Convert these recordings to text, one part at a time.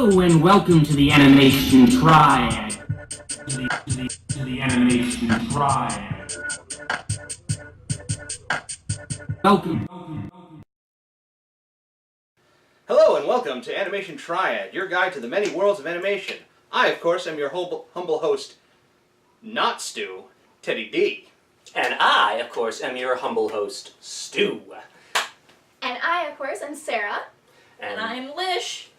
Hello and welcome to the Animation Triad. To the Animation Triad. Welcome. Hello and welcome to Animation Triad, your guide to the many worlds of animation. I, of course, am your humble host, not Stu, Teddy D. And I, of course, am your humble host, Stu. And I, of course, am Sarah. And I'm Lish.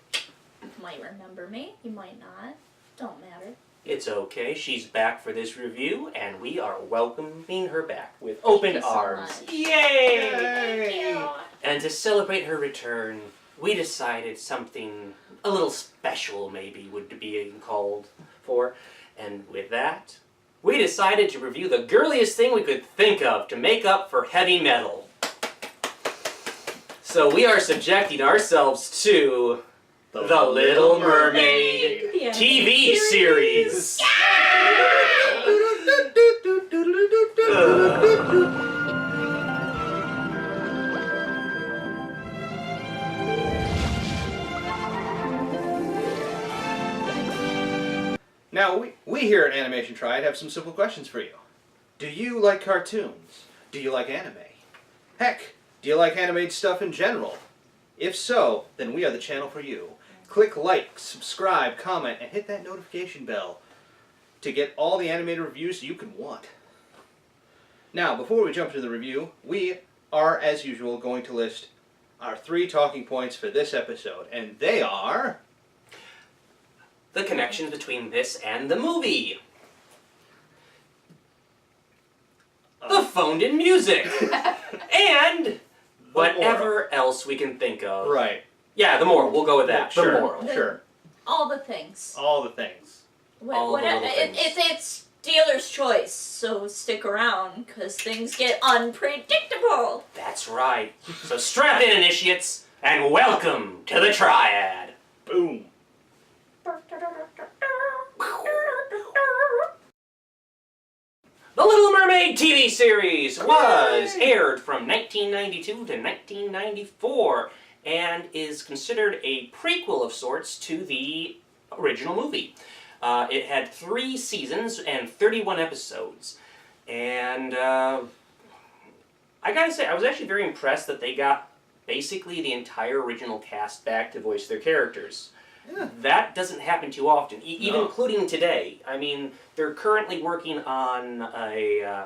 You might remember me, you might not. Don't matter. it's okay, she's back for this review, and we are welcoming her back with open arms. Much. Yay! Thank you. And to celebrate her return, we decided something a little special maybe would be called for. And with that, we decided to review the girliest thing we could think of to make up for heavy metal. So we are subjecting ourselves to the Little Mermaid TV series. Now, we here at Animation Triad have some simple questions for you. Do you like cartoons? Do you like anime? Heck, do you like animated stuff in general? If so, then we are the channel for you. Click like, subscribe, comment, and hit that notification bell to get all the animated reviews you could want. Now, before we jump into the review, we are, as usual, going to list our 3 talking points for this episode, and they are... The connection between this and the movie. The phoned-in music. And whatever else we can think of. Right. Yeah, the moral. We'll go with that. Sure. The moral. Sure. All the things. All the things. All the little things. It's dealer's choice, so stick around, because things get unpredictable. That's right. So strap in, initiates, and welcome to the Triad. Boom. The Little Mermaid TV series was aired from 1992 to 1994 and is considered a prequel of sorts to the original movie. It had 3 seasons and 31 episodes. And I gotta say, I was actually very impressed that they got basically the entire original cast back to voice their characters. Yeah. That doesn't happen too often, even No. including today. I mean, they're currently working on a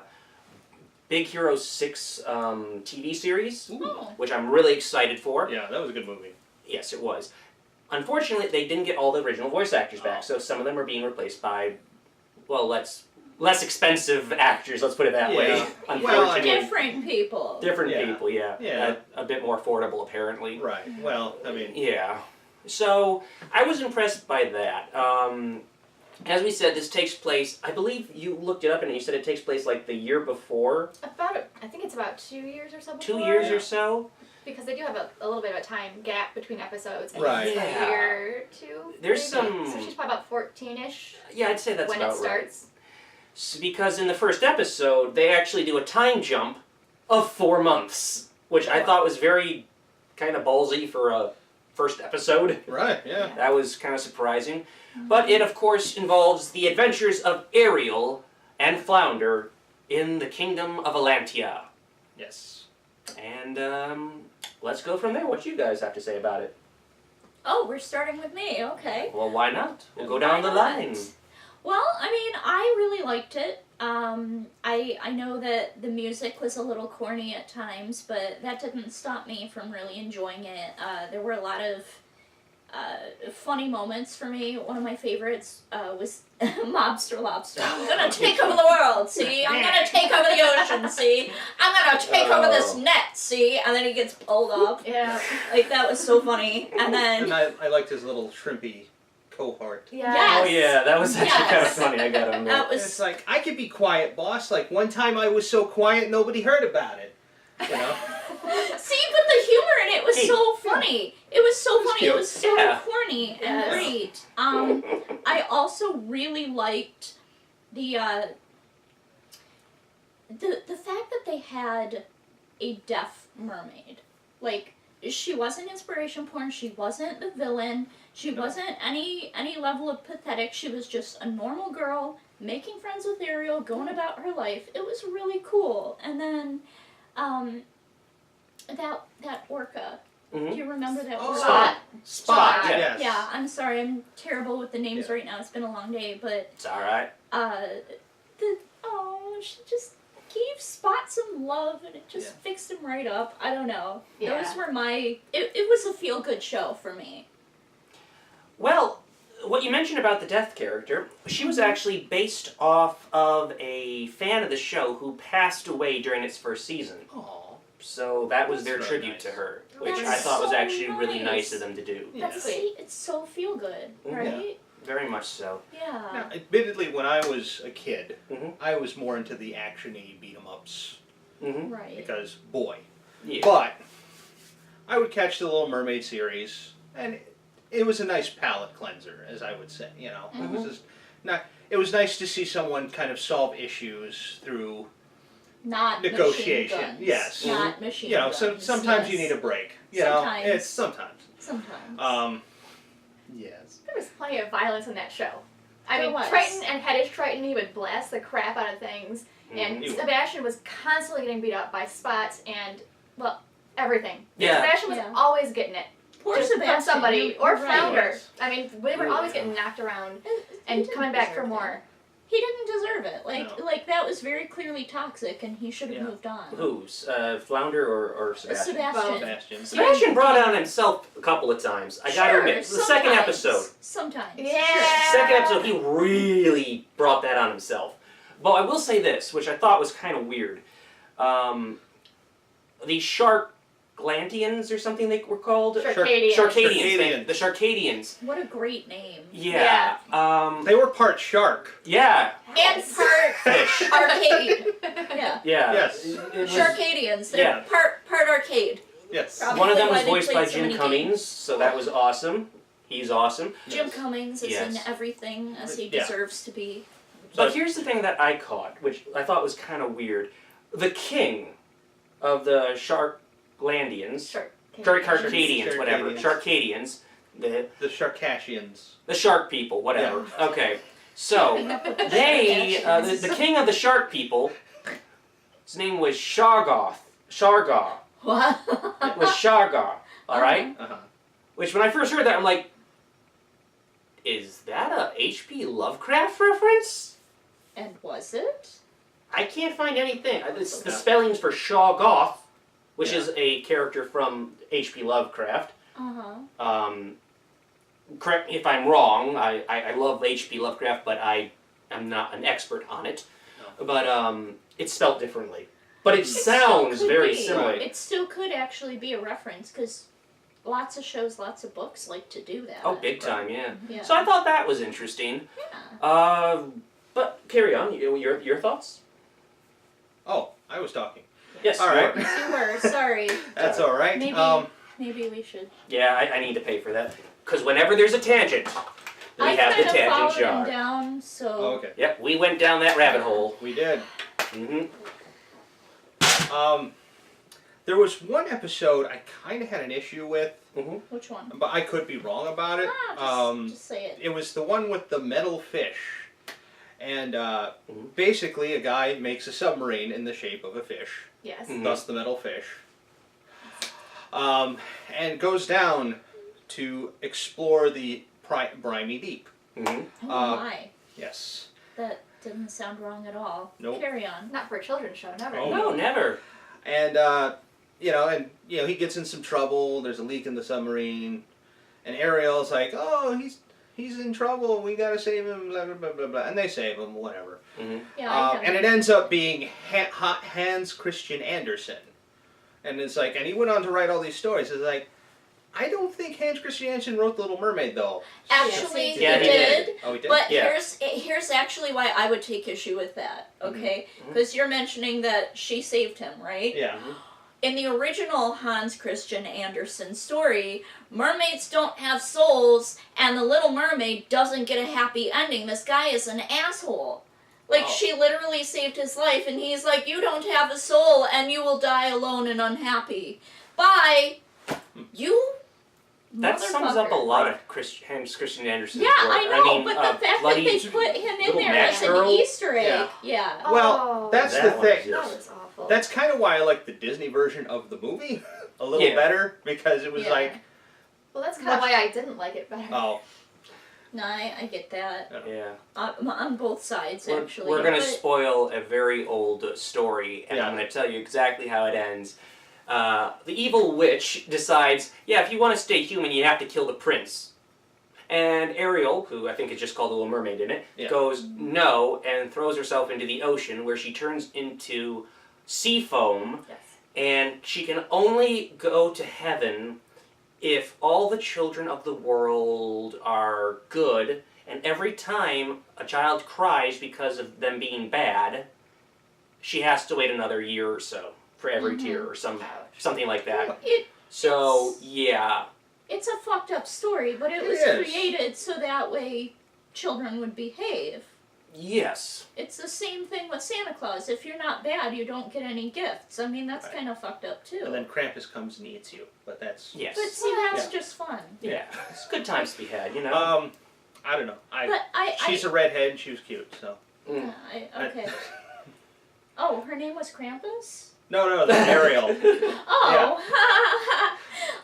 Big Hero 6 TV series, which I'm really excited for. Yeah, that was a good movie. Yes, it was. Unfortunately, they didn't get all the original voice actors back, so some of them are being replaced by, well, less expensive actors, let's put it that way. Yeah. Unfortunately. Different people. Different Yeah. people, yeah. Yeah. A bit more affordable, apparently. Right. Well, I mean... Yeah. So, I was impressed by that. As we said, this takes place, I believe you looked it up and you said it takes place like the year before? I think it's about 2 years or so before. 2 years Yeah. or so? Because they do have a little bit of a time gap between episodes. And Right. it's Yeah. a year or 2. There's maybe. some- So she's probably about 14-ish Yeah, I'd say that's when about it starts. right. Because in the first episode, they actually do a time jump of 4 months, which I thought was very kind of ballsy for a first episode. Right, yeah. That was kind of surprising. But it, of course, involves the adventures of Ariel and Flounder in the kingdom of Atlantia. Yes. And let's go from there. What you guys have to say about it? Oh, we're starting with me, okay. Well, why not? We'll go down Why the not? line. Well, I mean, I really liked it. I know that the music was a little corny at times, but that didn't stop me from really enjoying it. There were a lot of funny moments for me. One of my favorites was Mobster Lobster. I'm gonna take over the world, see? I'm gonna take over the ocean, see? I'm gonna take over this net, see? And then he gets pulled up. Yeah. Like, that was so funny. And then... And I liked his little shrimpy cohort. Yes. Oh yeah, that was actually kind of Yes. funny, I gotta admit. That was... It's like, I could be quiet, boss. Like, one time I was so quiet nobody heard about it. You know? See, but the humor in it was so funny. It was so funny. cute. It was so Yeah. corny and Yes. great. I also really liked the fact that they had a deaf mermaid. Like, she wasn't inspiration porn. She wasn't the villain. She wasn't any level of pathetic. She was just a normal girl making friends with Ariel, going about her life. It was really cool. And then, that orca. Do you remember that orca? Spot. Yes. Yeah, I'm sorry. I'm terrible with the names right now. It's been a long day, but It's all right. she just gave Spot some love, and it just fixed him right up. I don't know. Yeah. Those were it was a feel-good show for me. Well, what you mentioned about the Death character, she was actually based off of a fan of the show who passed away during its first season. Aw. So that was their That's tribute nice. to her, which That's I thought was so actually really nice. nice of them to do. Yeah. That's See, sweet. it's so feel-good, Mhm. right? Very much so. Yeah. Now, admittedly, when I was a kid, Mhm. I was more into the action-y beat-em-ups Mm-hmm. Right. because, boy. Yeah. But I would catch the Little Mermaid series, and it was a nice palate cleanser, as I would say. You know, it was just not. It was nice to see someone kind of solve issues through Not negotiation. Machine guns. Yes. Not machine You know, guns. so sometimes you yes. need a break. You Sometimes. know, it's sometimes. Sometimes. Yes. There was plenty of violence in that show. I There mean, was. Triton and Headish Triton, he would blast the crap out of things. And He would. Sebastian was constantly getting beat up by Spots and, well, everything. Yeah. Sebastian was Yeah. always getting it. Poor Just Sebastian. from somebody. you're Or right. Flounder. Yes. I mean, we were always getting knocked around He and didn't coming back for deserve more. that. He didn't deserve it. Like, No. like that was very clearly toxic, and he should have Yeah. moved on. Who's Flounder or Sebastian? Sebastian. Sebastian. Sebastian brought on himself a couple of times. I gotta Sure, admit, the second sometimes. episode. Sometimes. Yeah. Second episode, he really brought that on himself. But I will say this, which I thought was kind of weird. The Sharklandians or something they were called? Sharkadians. Sharkadians. The Sharkadians. What a great name. Yeah. They were part shark. Yeah. And part Fish. arcade. Yeah. Yeah. Yes. It was- Sharkadians. They're Yeah. part arcade. Yes. Probably One of them why was they voiced played by so Jim many Cummings, games. so that was awesome. He's awesome. Jim Yes. Cummings is in Yes. everything as he Yeah. deserves to be. But here's the thing that I caught, which I thought was kind of weird. The king of the Sharklandians, Sharkadians, whatever, Sharkadians, the Sharkashians. shark people, whatever. Okay, so they, the king of the shark people, his name was Shargar. What? It was Shargar, alright? Uh-huh. Which when I first heard that, I'm like, is that a H.P. Lovecraft reference? And was it? I can't find anything. The spellings for Shoggoth, which is a character from H.P. Lovecraft. Uh-huh. Correct me if I'm wrong. I love H.P. Lovecraft, but I am not an expert on it. No. But it's spelled differently. But it still sounds could very be. similar. It still could actually be a reference, because lots of shows, lots of books like to do that. Oh, big time, yeah. Yeah. So I thought that was interesting. Yeah. But carry on. Your thoughts? Oh, I was talking. Yes. All right. You were, sorry. That's all right. Maybe we should. Yeah, I need to pay for that. Because whenever there's a tangent, we I have the kind of tangent followed jar. him down, so. Oh, okay. Yep, we went down that rabbit hole. We did. Mm-hmm. There was one episode I kind of had an issue with, Which one? but I could be wrong about it. Just say it. It was the one with the metal fish. And basically, a guy makes a submarine in the shape of a fish, Yes. Mhm. thus the metal fish, and goes down to explore the briny deep. Mm-hmm. Oh my. Yes. That didn't sound wrong at all. Nope. Carry on. Not for a children's show, never. Oh, No, never. And he gets in some trouble. There's a leak in the submarine, and Ariel's like, "Oh, he's in trouble. We gotta save him." Blah blah blah blah blah. And they save him, whatever. Mm-hmm. Yeah, And it ends up being Hans Christian Andersen, and it's like, and he went on to write all these stories. It's like, I don't think Hans Christian Andersen wrote The Little Mermaid though. Actually, Yeah, he he did. did. Oh, he did. But Yeah. here's actually why I would take issue with that, okay? Because you're mentioning that she saved him, right? Yeah. In the original Hans Christian Andersen story, mermaids don't have souls, and the Little Mermaid doesn't get a happy ending. This guy is an asshole. Like, Oh. she literally saved his life, and he's like, you don't have a soul, and you will die alone and unhappy. Bye! You That sums up a motherfucker. lot of Hans Christian Andersen's Yeah, work. I know, mean, but the fact that bloody they put him in Little there Match as an Girl? Easter egg, yeah. Well, Oh, that's That the one's thing. that just- was awful. That's kind of why I like the Disney version of the movie a little Yeah. better, because it was Yeah. like, well, that's kind of why I didn't like it better. oh, No, I get that. Yeah. On both sides, We're, actually. we're going to But- spoil a very old story, and I'm Yeah. going to tell you exactly how it ends. The evil witch decides, yeah, if you want to stay human, you have to kill the prince. And Ariel, who I think is just called the Little Mermaid in it, Yeah. goes no and throws herself into the ocean, where she turns into sea foam, Yes. and she can only go to heaven if all the children of the world are good, and every time a child cries because of them being bad, she has to wait another year or so for every tear, or something like that. So, yeah. It's a fucked up story, but it It was is. created so that way children would behave. Yes. It's the same thing with Santa Claus. If you're not bad, you don't get any gifts. I mean, that's Right. kind of fucked up too. and then Krampus comes and eats you, but that's, Yes. But see, that's Yeah. just fun. Yeah. It's good times to be had, you know? I don't know. But She's a redhead and she was cute, so. Mm. okay. Oh, her name was Krampus? No, that's Ariel. Oh.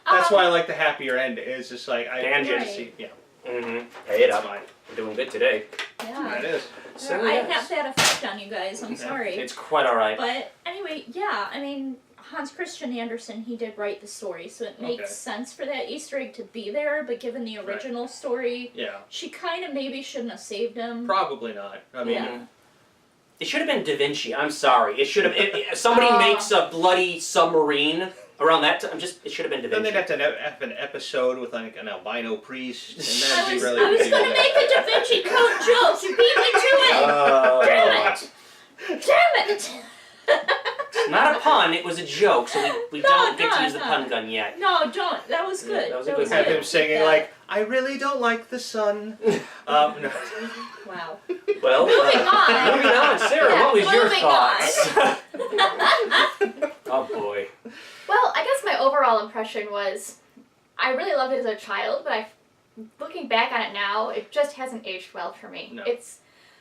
That's why I like the happier end. It's just like, I Tangent. just see, yeah, Mm-hmm. Pay it that's up. fine. We're doing good today. Yeah. That is. So, I yes. have that effect on you guys. I'm sorry. It's quite alright. But anyway, yeah, I mean, Hans Christian Andersen, he did write the story, so it makes Okay. sense for that Easter egg to be there, but given the original story, Yeah, she kind of maybe shouldn't have saved him. probably not. I mean, Yeah. It should have been Da Vinci. I'm sorry. It should have. If somebody makes a bloody submarine around that time. It should have been Da then Vinci. they'd have to have an episode with like an albino priest, and I that'd be was, really. I was gonna make a Da Vinci Code joke. You beat me to it. Damn it! Damn it! Not a pun. It was a joke. So we No, don't get to no, use the no. pun gun yet. No, don't. That was Yeah, good. that was a good Have one. him singing like, "I really don't like the sun." No. Wow. Well, Moving on. moving on. Sarah, Yeah, what was your moving thoughts? Oh boy. Well, I guess my overall impression was I really loved it as a child, but looking back on it now, it just hasn't aged well for me. No.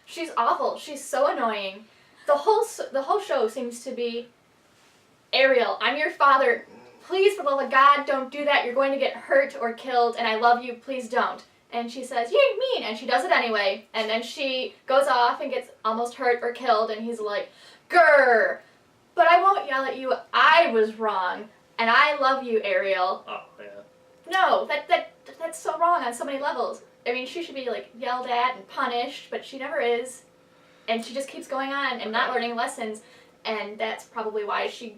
She's awful. She's so annoying. The whole show seems to be Ariel, I'm your father. Please, for the love of God, don't do that. You're going to get hurt or killed, and I love you. Please don't. And she says, "You're mean," and she does it anyway. And then she goes off and gets almost hurt or killed, and he's like, "Grr! But I won't yell at you. I was wrong, and I love you, Ariel." Oh yeah. No, that's so wrong on so many levels. I mean, she should be like yelled at and punished, but she never is, and she just keeps going on and not learning lessons, and that's probably why she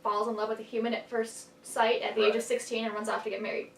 falls in love with a human at first sight at the age of Right. 16 and runs off to get married.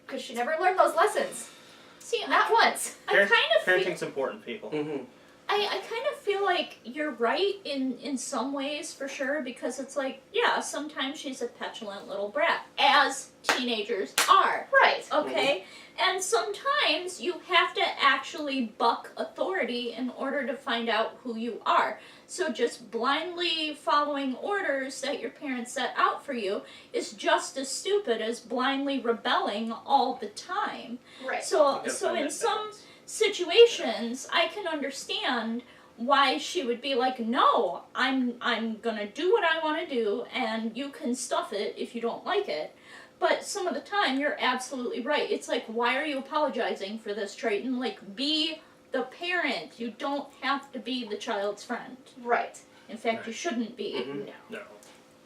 Because she never learned those lessons. See, Not once. I kind of feel, Parenting's important, people. Mm-hmm. I kind of feel like you're right in some ways for sure, because it's like, yeah, sometimes she's a petulant little brat, as teenagers are. Right. Okay? And sometimes you have to actually buck authority in order to find out who you are. So just blindly following orders that your parents set out for you is just as stupid as blindly rebelling all the time. Right. So You gotta so find in that some balance. situations I can understand why she would be like, "No, I'm gonna do what I want to do, and you can stuff it if you don't like it." But some of the time, you're absolutely right. It's like, why are you apologizing for this, Triton? Like, be the parent. You don't have to be the child's friend. Right. In fact, you shouldn't be. Mhm. No. No.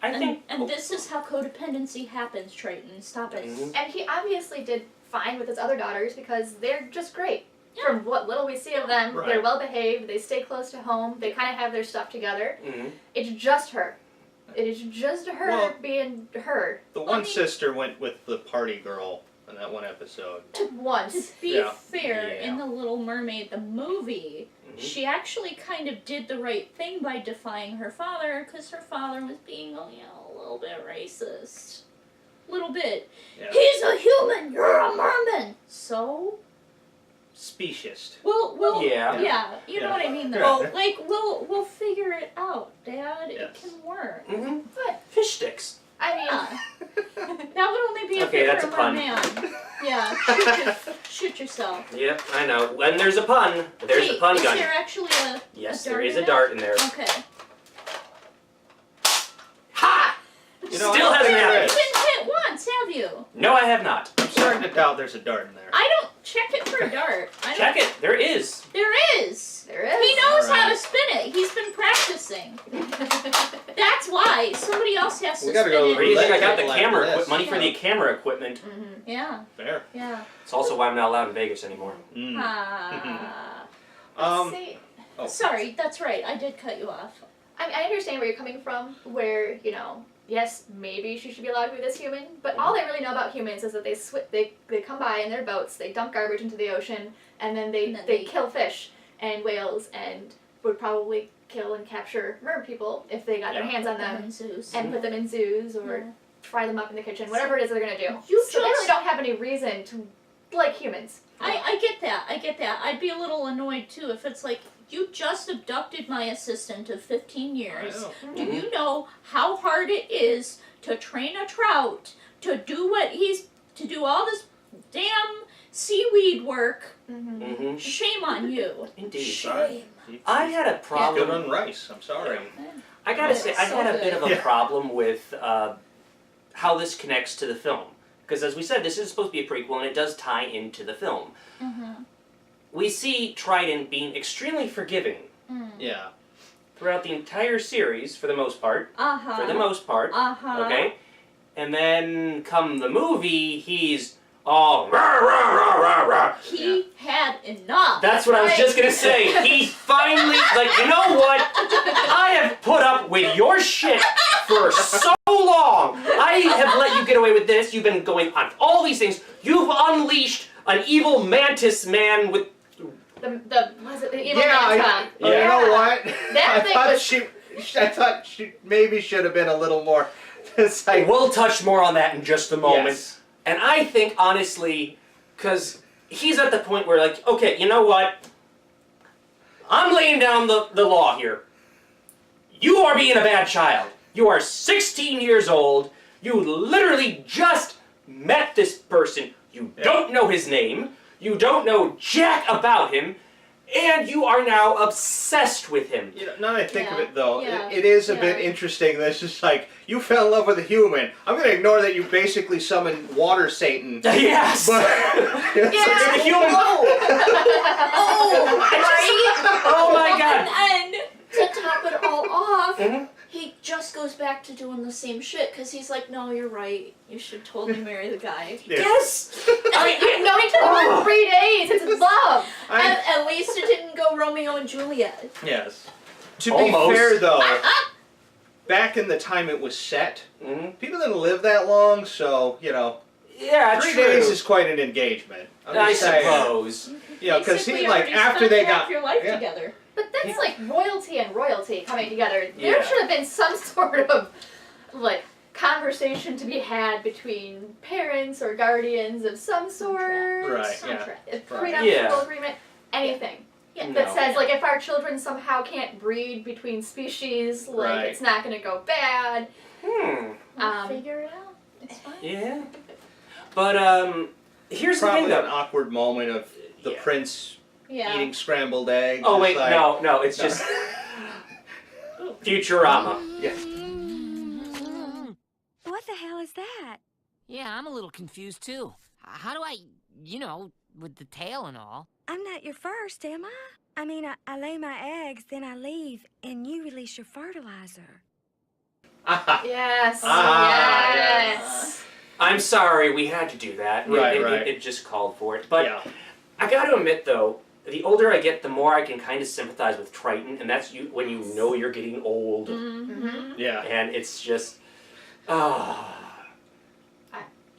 I And, think. and this is how codependency happens, Triton. Stop it. Mhm. And he obviously did fine with his other daughters because they're just great. Yeah. From what little we see of them, Right. they're well behaved, they stay close to home, they kind of have their stuff together. Mhm. It's just her. It is just her Well- being her. The one I mean- sister went with the party girl in that one episode. To Once. be Yeah. fair, Yeah. in The Little Mermaid, the movie, Mhm. she actually kind of did the right thing by defying her father, because her father was being, a little bit racist. Little bit. Yeah. He's a human, you're a merman! So? Speciest. We'll Yeah. you know Yeah. what I mean though. Well- Like, we'll figure it out, Dad. Yes. It can work. Mhm. But Fish sticks. I mean, That would only be Okay, if that's you're a pun. man. Yeah, shoot yourself. Yep, I know. When there's a pun, there's Wait, a pun is gun. there actually a Yes, a there dart is in a it? dart in there. Okay. Ha! You know, Still I don't hasn't think there You happened. is. didn't hit once, have you? No, I have not. I'm starting to doubt there's a dart in there. I don't check it for a dart. I Check don't, it. There is. There is. there is. He knows how to Alright. spin it. He's been practicing. That's why. Somebody else has to We gotta spin go it. Where do you think I got the Roulette camera table after money this. for the camera equipment? Yeah, Fair. yeah. It's also why I'm not allowed in Vegas anymore. Mm. Ah. See, Oh. Sorry, that's right. I did cut you off. I understand where you're coming from, where, you know, yes, maybe she should be allowed to be this human, but all they really know about humans is that they come by in their boats, they dump garbage into the ocean, and then they kill fish and whales and would probably kill and capture mer people if they got their hands on them And Zeus. and put them in zoos or Yeah. fry them up in the kitchen, whatever it is they're gonna do. You So they really just- don't have any reason to like humans. I get that. I get that. I'd be a little annoyed too if it's like, you just abducted my assistant of 15 years. I know. Do you know how hard it is to train a trout to do to do all this damn seaweed work? Mm-hmm. Shame on you. Indeed. Sorry. I had a Good problem. on rice. I'm sorry. I gotta say, I So had a bit of a good. problem with how this connects to the film. Because as we said, this is supposed to be a prequel, and it does tie into the film. Mm-hmm. We see Trident being extremely forgiving Yeah. throughout the entire series, for the most part. Uh-huh. For the most part. Uh-huh. Okay? And then, come the movie, he's all rah, rah, rah, rah, rah. He had enough. That's what I was just gonna say. He finally, like, you know what? I have put up with your shit for so long. I have let you get away with this. You've been going on all these things. You've unleashed an evil mantis man with. The evil Yeah, manta. you know what? That thing was- I thought she maybe should have been a little more. It's like, We'll touch more on that in just a moment. Yes. And I think, honestly, because he's at the point where, like, okay, you know what? I'm laying down the law here. You are being a bad child. You are 16 years old. You literally just met this person. You don't know his name. You don't know jack about him. And you are now obsessed with him. you know, now that I think of Yeah, it though, yeah, it is a yeah. bit interesting that it's just like, you fell in love with a human. I'm going to ignore that you basically summoned water Satan. Yes! But, It's the human. Oh, right? Oh my god! And to top it all off, Mhm. he just goes back to doing the same shit because he's like, no, you're right. You should totally marry the guy. Yeah. Yes! You've known each other Oh. for 3 days. It's love. At least it didn't go Romeo and Juliet. Yes. To Almost. be fair though, back in the time it was set, Mhm. people didn't live that long, so, you know, Yeah, 3 true. days is quite an engagement. I'm I just saying. suppose. You know, because Basically he, like, already after spent they half got... your life yeah. together. But that's like royalty and royalty coming together. There Yeah. should have been some sort of like conversation to be had between parents or guardians of some sort. Right, yeah. Contract. A Right. prenuptial Yeah. agreement. Anything. Yeah. That No. says like if our children somehow can't breed between species, like Right. it's not gonna go bad. Hmm. We'll figure it out. It's fine. Yeah. But, here's the Probably thing, an though. awkward moment of the Yeah. prince Yeah. eating scrambled eggs. Oh, It's wait, like- no, it's just Futurama. Yeah. What the hell is that? Yeah, I'm a little confused too. How do I, with the tail and all? I'm not your first, am I? I mean, I lay my eggs, then I leave, and you release your fertilizer. Yes. Ah, yes. I'm sorry, we had to do that. Right, it, right. It just called for it. But yeah. I gotta admit, though, the older I get, the more I can kind of sympathize with Triton, and that's when you know you're getting old. Mm-hmm. Yeah. And it's just,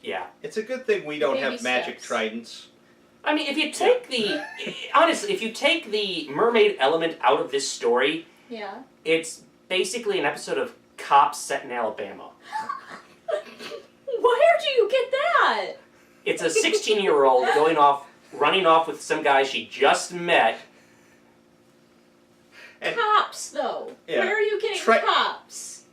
yeah. It's a good thing we don't Baby have magic steps. tridents. I mean, if you take the, honestly, if you take the mermaid element out of this story, Yeah. it's basically an episode of Cops set in Alabama. Where do you get that? It's a 16-year-old running off with some guy she just met. And- Cops, though. Yeah. Where are you getting Tri- cops?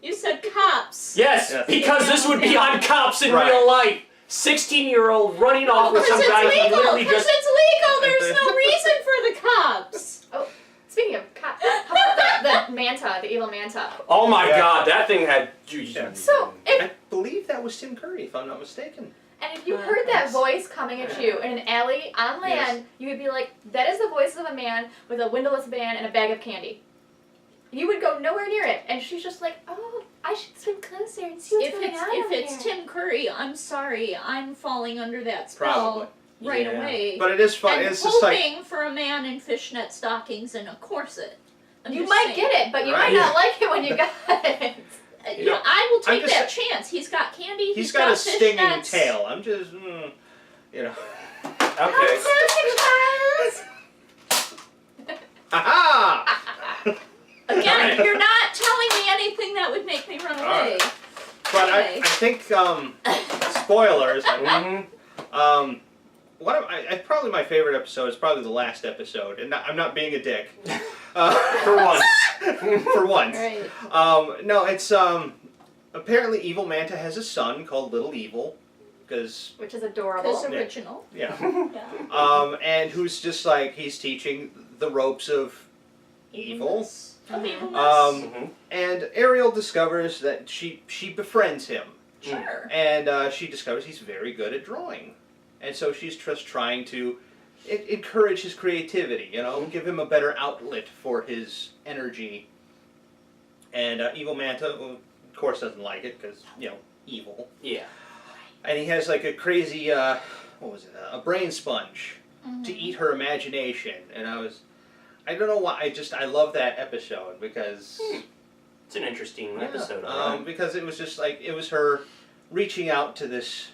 You said cops. Yes, Yes. because this would be on cops in Right. real life. 16-year-old running off with Because some guy it's who legal. literally Because just... it's legal. There's no reason for the cops. Oh, speaking of cops, how about the manta, the evil manta? Oh my Yeah. God, that thing had... Yeah. So, if, I believe that was Tim Curry, if I'm not mistaken. and if you heard that voice coming at you in an alley on land, Yes. you would be like, that is the voice of a man with a windowless van and a bag of candy. You would go nowhere near it, and she's just like, oh, I should swim closer and see what's If going it's on if over it's here. Tim Curry, I'm sorry, I'm falling under that spell Probably. right Yeah. away. But it is fun. and It's just like hoping for a man in fishnet stockings and a corset. I'm You just might saying. get it, but you Right. might not like it when you got it. You know, I will I'm take just that chance. He's got candy. he's got a stinging fishnets. tail. I'm just, you know. Okay. Aha! Again, Alright. you're not telling me anything that would make me run away. Alright. But Anyway. I think spoilers. Mhm. One of probably my favorite episode is probably the last episode, and I'm not being a dick. For once. For once. Right. No, it's apparently Evil Manta has a son called Little Evil, because Which is adorable. Because original. yeah, Yeah. and who's just like he's teaching the ropes of evil. Evilness. Of evilness. Mhm. And Ariel discovers that she befriends him, Sure. and she discovers he's very good at drawing, and so she's just trying to encourage his creativity, you know, give him a better outlet for his energy. And Evil Manta, well, of course, doesn't like it because, you know, evil. Yeah. And he has like a crazy, what was it, a brain sponge to eat her imagination. And I don't know why, I love that episode because... It's an interesting Yeah, episode, alright. because it was just like, it was her reaching out to this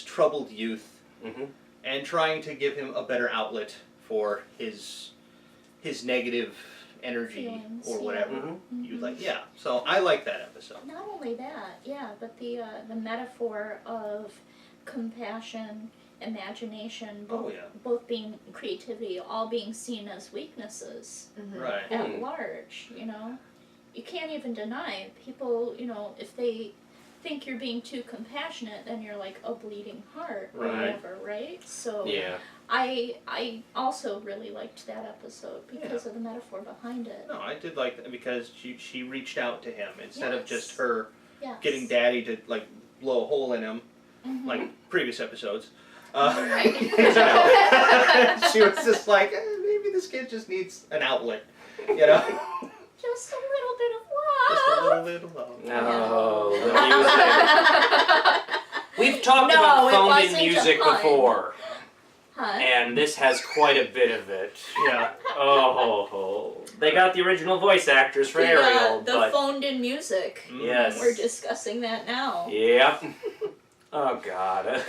troubled youth Mhm. and trying to give him a better outlet for his negative energy Feelings, or yeah. whatever Mhm. you'd like. Yeah, so I like that episode. Not only that, yeah, but the metaphor of compassion, imagination, Oh, both, yeah. both being creativity, all being seen as weaknesses Right. at Mm. large, you know? You can't even deny people, you know, if they think you're being too compassionate, then you're like a bleeding heart or Right. whatever, right? So Yeah. I also really liked that episode because of the metaphor behind it. No, I did like that because she reached out to him instead of Yes. just her Yes. getting Daddy to like blow a hole in him Mhm. like previous episodes. Right. She was just like, maybe this kid just needs an outlet, you know. Just a little bit of Just a love. little love. No, the music. We've talked No, about it phoned in wasn't a music pun. before, Huh? and this has quite a bit of it. Yeah. Oh, they got the original voice actors for Ariel, the but phoned in music. yes. We're discussing that now. Yep. Oh God.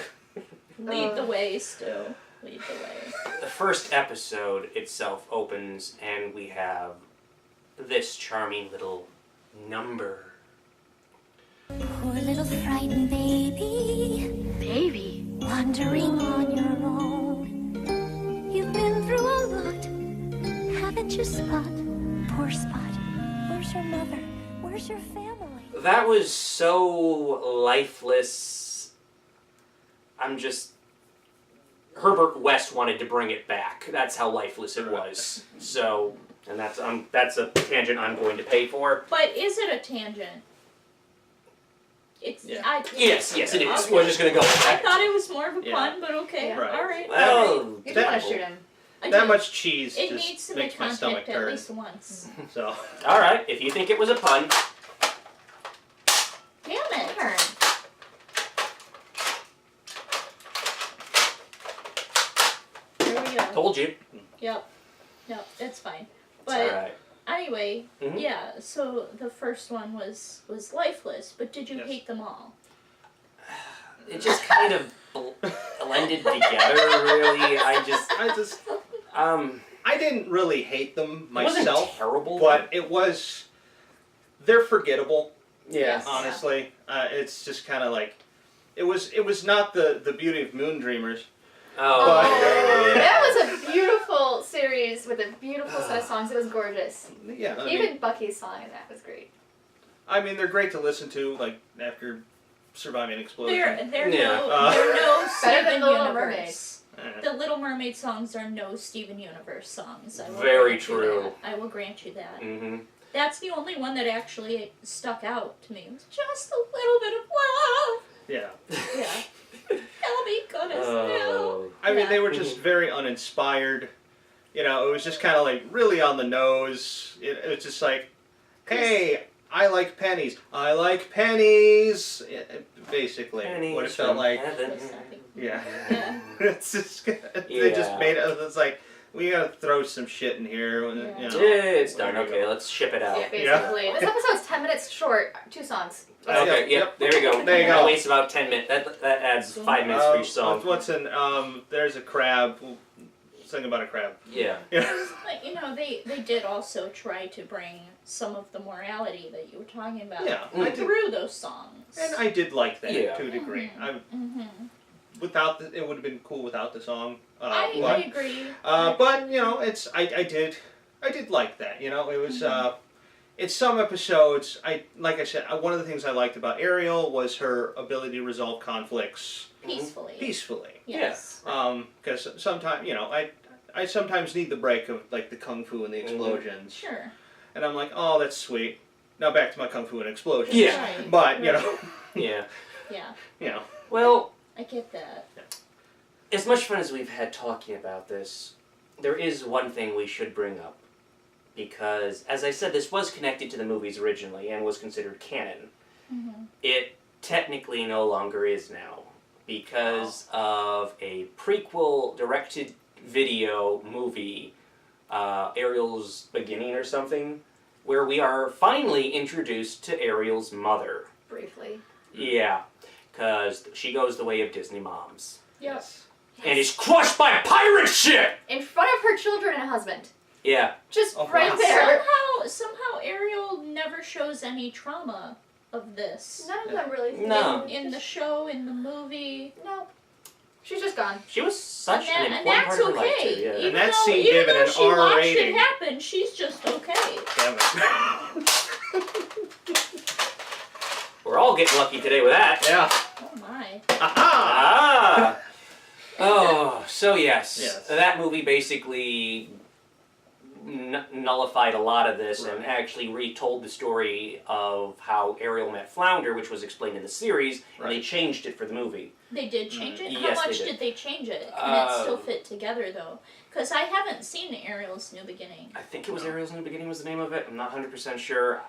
Lead the way, Stu. Lead the way. The first episode itself opens, and we have this charming little number. Poor little frightened baby. Baby. Wandering on your own. You've been through a lot, haven't you, Spot? Poor Spot. Where's your mother? Where's your family? That was so lifeless. Herbert West wanted to bring it back. That's how lifeless it was. So, and that's a tangent I'm going to pay for. But is it a tangent? It's Yeah. Yes, it is. Okay. We're just gonna go with I that. thought it was more of a Yeah. pun, but okay. Yeah. Right. All right. Well, You do want to shoot him. I That do. much cheese It just needs to be makes my stomach contact at turn. least once. So. all right. If you think it was a pun, Damn it. Turn. There we go. told you. Yep. Yep. It's fine. It's all But right. anyway, Mhm. yeah. So the first one was lifeless, but did you Yes. hate them all? It just kind of blended together. Really, I didn't really hate them it wasn't myself, terrible, but they're forgettable. yeah. Honestly, it's just kind of like, it was not the beauty of Moon Dreamers. Oh, But- That was a beautiful series with a beautiful set of songs. It was gorgeous. Yeah, I Even mean, Bucky's song in that was great. I mean, they're great to listen to, like, after surviving an explosion. They're Yeah. no Better than Steven the Little Universe. Eh. The Little Mermaid songs are no Steven Universe songs. I will Very grant you true. that. I will grant you that. Mm-hmm. That's the only one that actually stuck out to me. It was just a little bit of love. Yeah. Yeah. It'll be good as hell. I mean, Yeah. they were just very uninspired. You know, it was just kind of like really on the nose. It was just like, hey, I like pennies. I like pennies. Basically, what it felt like. Yeah. Yeah. It's just, they just made it. It's like, we gotta throw some shit in here. You know, It's done. Okay, let's ship it out. Yeah, basically. This episode's 10 minutes short. 2 songs. Okay, yep, there we go. There you go. That wastes about 10 minutes. That adds 5 minutes for each song. What's in? There's a crab. Something about a crab. Yeah. Yeah. But, you know, they did also try to bring some of the morality that you were talking about Yeah, through those songs. And I did like that Yeah. to a degree. Mm-hmm. Without it would have been cool without the song. I agree. But you know, I did like that. You know, it was it's some episodes. Like I said, one of the things I liked about Ariel was her ability to resolve conflicts Peacefully. peacefully. Yes. Because sometimes, you know, I sometimes need the break of like the kung fu and the explosions. Sure. And I'm like, oh, that's sweet. Now back to my kung fu and explosions. Yeah. Right. But you know, Yeah. Yeah. you know. Well, I get that. as much fun as we've had talking about this, there is one thing we should bring up. Because, as I said, this was connected to the movies originally and was considered canon. Mm-hmm. It technically no longer is now. Because of a prequel directed video movie, Ariel's Beginning or something, where we are finally introduced to Ariel's mother. Briefly. Yeah, because she goes the way of Disney moms. Yes. And is crushed by a pirate ship! In front of her children and husband. Yeah. Just Oh, right wow. there. Somehow Ariel never shows any trauma of this. None of them really. No. In the show, in the movie. No. She's just gone. She was such an And important that's part of her life, okay. too. Yeah. And that scene even gave it though an she R watched rating. it happen, she's just okay. Damn it. We're all getting lucky today with that. Yeah. Oh my. Aha! Ah! Oh, so yes. Yes. That movie basically nullified a lot of this and actually retold the story of how Ariel met Flounder, which was explained in the series, and they changed it for the movie. They did change it? Yes, How they much did. did they change it? Can it still fit together, though? Because I haven't seen Ariel's New Beginning. I think it was Ariel's New Beginning was the name of it. I'm not 100% sure.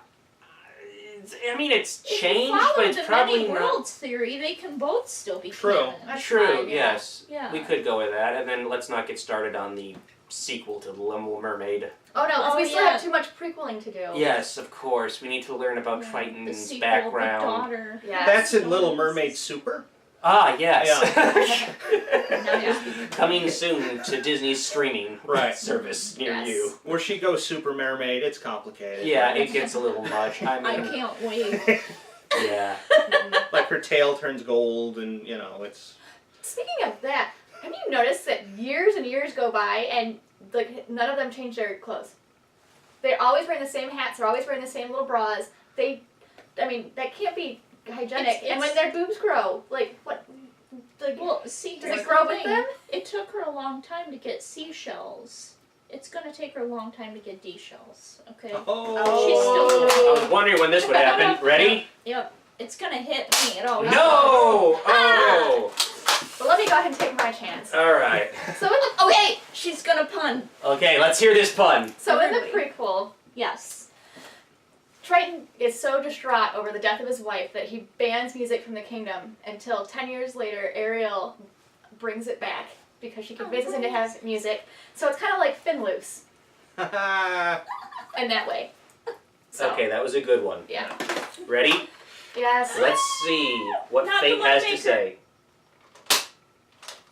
I mean, it's changed, If you but follow it's the probably many not... worlds theory, they can both still be True. canon. That's True, fine, yeah. yes. Yeah. We could go with that, and then let's not get started on the sequel to Little Mermaid. Oh no, because Oh, we still yeah. have too much prequeling to do. Yes, of course. We need to learn about The Triton's sequel, background. The daughter. Yes. That's in Little Mermaid Super. Ah, yes. Yeah. Coming soon to Disney's streaming Right. service near Yes. you. Where she goes Super Mermaid, it's complicated. Yeah, it gets a little much. I I mean, can't wait. yeah. Like her tail turns gold, and you know it's. Speaking of that, have you noticed that years and years go by and like none of them change their clothes? They're always wearing the same hats. They're always wearing the same little bras. I mean, that can't be hygienic. It's- and when their boobs grow, like what? Like, Well, see, does here's it grow the with thing. them? It took her a long time to get seashells. It's gonna take her a long time to get D-shells, okay? Oh. I was wondering when this would happen. Ready? Yep. It's gonna hit me. It always No! Oh! But let me go ahead and take my chance. All right. So in the Oh, hey! She's gonna pun. Okay, let's hear this pun. so in the prequel, Yes. Triton is so distraught over the death of his wife that he bans music from the kingdom until 10 years later Ariel brings it back because she convinces him to have music. So it's kind of like Finloose in that way. So, Okay, that was a good one. Yeah. Ready? Yes. Let's see what Not fate the has to Moneymaker. say.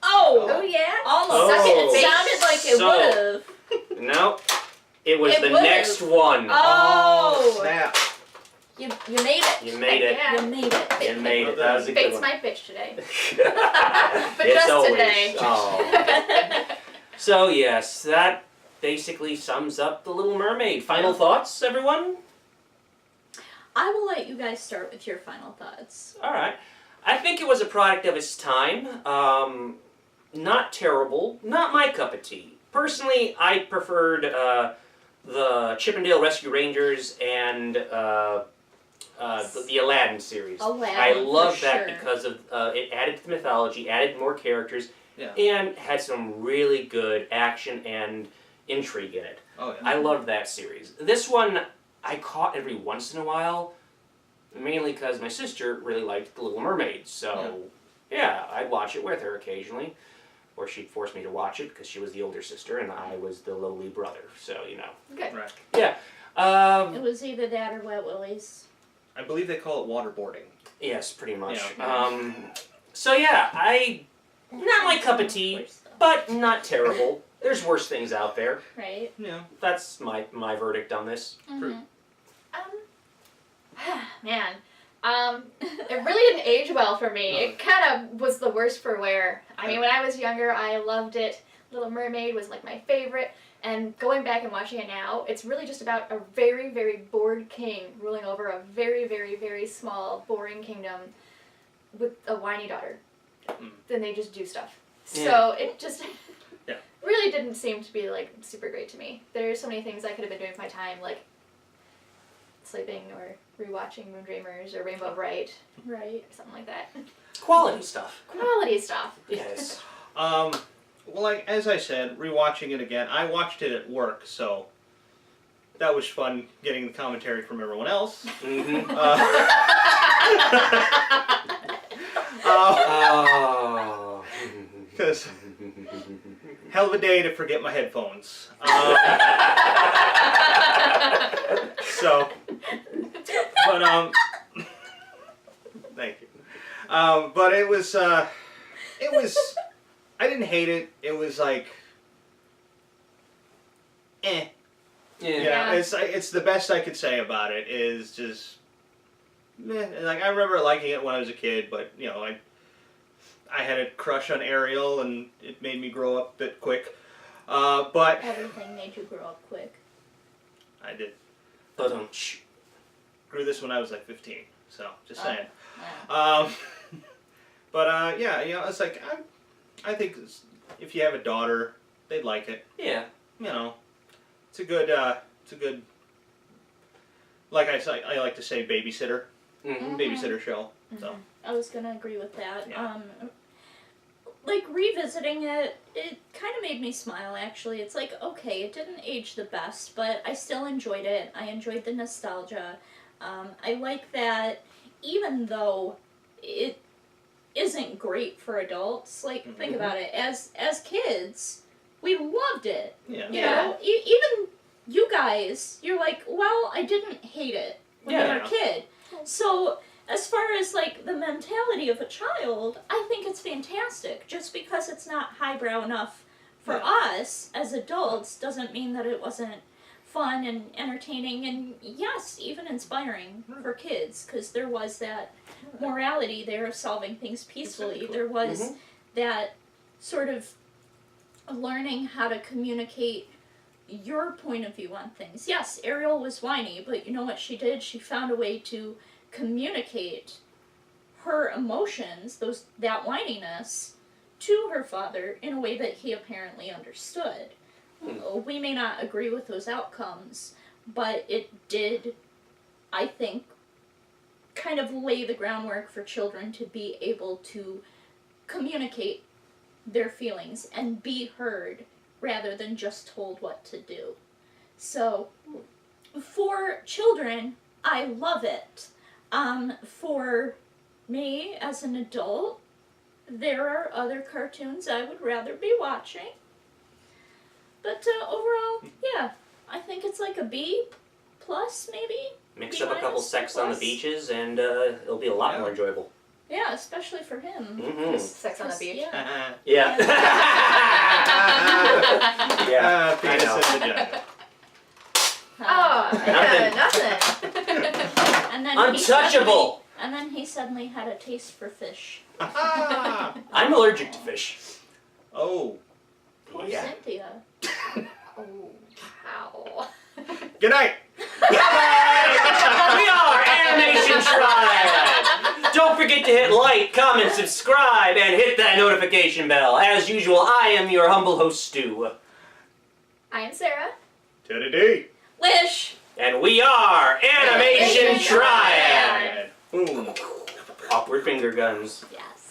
Oh! Oh yeah. Almost. Oh. It sounded like it So- would've. No. It was It the would've. next one. Oh! Snap. You made it. You made it. Yeah. You made it. You made it. That was a good Fate's one. my bitch today. but just always. today. Oh. So yes, that basically sums up The Little Mermaid. Final thoughts, everyone? I will let you guys start with your final thoughts. All right. I think it was a product of its time. Not terrible. Not my cup of tea. Personally, I preferred the Chippendale Rescue Rangers and the Aladdin series. Aladdin, I love for that sure. because of it added to the mythology, added more characters, Yeah. and had some really good action and intrigue in it. Oh, yeah. I loved that series. This one I caught every once in a while, mainly because my sister really liked The Little Mermaid. So, yeah, I'd watch it with her occasionally. Or she'd force me to watch it because she was the older sister and I was the lowly brother. So, you know. Good. Right. Yeah. It was either that or Wet Willies. I believe they call it waterboarding. Yes, pretty much. Yeah. So, yeah, not my cup of tea, but not terrible. There's worse things out there. Right? Yeah. That's my verdict on this. True. Man, it really didn't age well for me. It kind of was the worst for wear. I mean, when I was younger, I loved it. Little Mermaid was like my favorite. And going back and watching it now, it's really just about a very, very bored king ruling over a very, very, very small, boring kingdom with a whiny daughter. Then they just do stuff. Yeah. So it just Yeah. really didn't seem to be like super great to me. There's so many things I could have been doing with my time, like sleeping or rewatching Moondreamers or Rainbow Bright, Right. or something like that. Quality stuff. Quality stuff. Yes. Well, like as I said, rewatching it again, I watched it at work, so that was fun getting the commentary from everyone else. Mm-hmm. Oh. Because hell of a day to forget my headphones. So, but thank you. But it was, I didn't hate it. It was like, eh. Yeah. You know, it's the best I could say about it is just, meh. And, like I remember liking it when I was a kid, but you know, I had a crush on Ariel, and it made me grow up a bit quick. But Everything made you grow up quick. I did. Ba-dum-tsh. Grew this when I was like 15, so just saying. Yeah. But yeah, you know, it's like I think if you have a daughter, they'd like it. Yeah. You know, it's a good, like I like to say, babysitter, Mm-hmm. babysitter show. So I was gonna agree with that. Yeah. Like revisiting it, it kind of made me smile actually. It's like, okay, it didn't age the best, but I still enjoyed it. I enjoyed the nostalgia. I like that even though it isn't great for adults, like think about it, as kids, we loved it. yeah, You know, even you guys, you're like, well, I didn't hate it when you were Yeah. a kid. So as far as like the mentality of a child, I think it's fantastic. Just because it's not highbrow enough for us as adults doesn't mean that it wasn't fun and entertaining and yes, even inspiring for kids, because there was that morality there of solving things peacefully. Exactly. There was that sort of learning how to communicate your point of view on things. Yes, Ariel was whiny, but you know what she did? She found a way to communicate her emotions, that whininess, to her father in a way that he apparently understood. We may not agree with those outcomes, but it did, I think, kind of lay the groundwork for children to be able to communicate their feelings and be heard rather than just told what to do. So, for children, I love it. For me, as an adult, there are other cartoons I would rather be watching. But overall, yeah, I think it's like a B plus, maybe? Mix B up a couple minus, sex on the plus. beaches and it'll be a lot more enjoyable. Yeah, especially for him. Mhm. Sex on the beach. Yeah. Yeah. Yeah. I penis know. and vagina. Oh, yeah, Nothing. nothing. And then Untouchable. he suddenly had a taste for fish. I'm allergic to fish. Oh, Poor Yeah. Cynthia. Oh, how? good night. We are Triad! Don't forget to hit like, comment, subscribe, and hit that notification bell. As usual, I am your humble host, Stu. I am Sarah. Teddy D. Lish! And we are Animation Animation Triad! Boom. Awkward finger guns. Yes.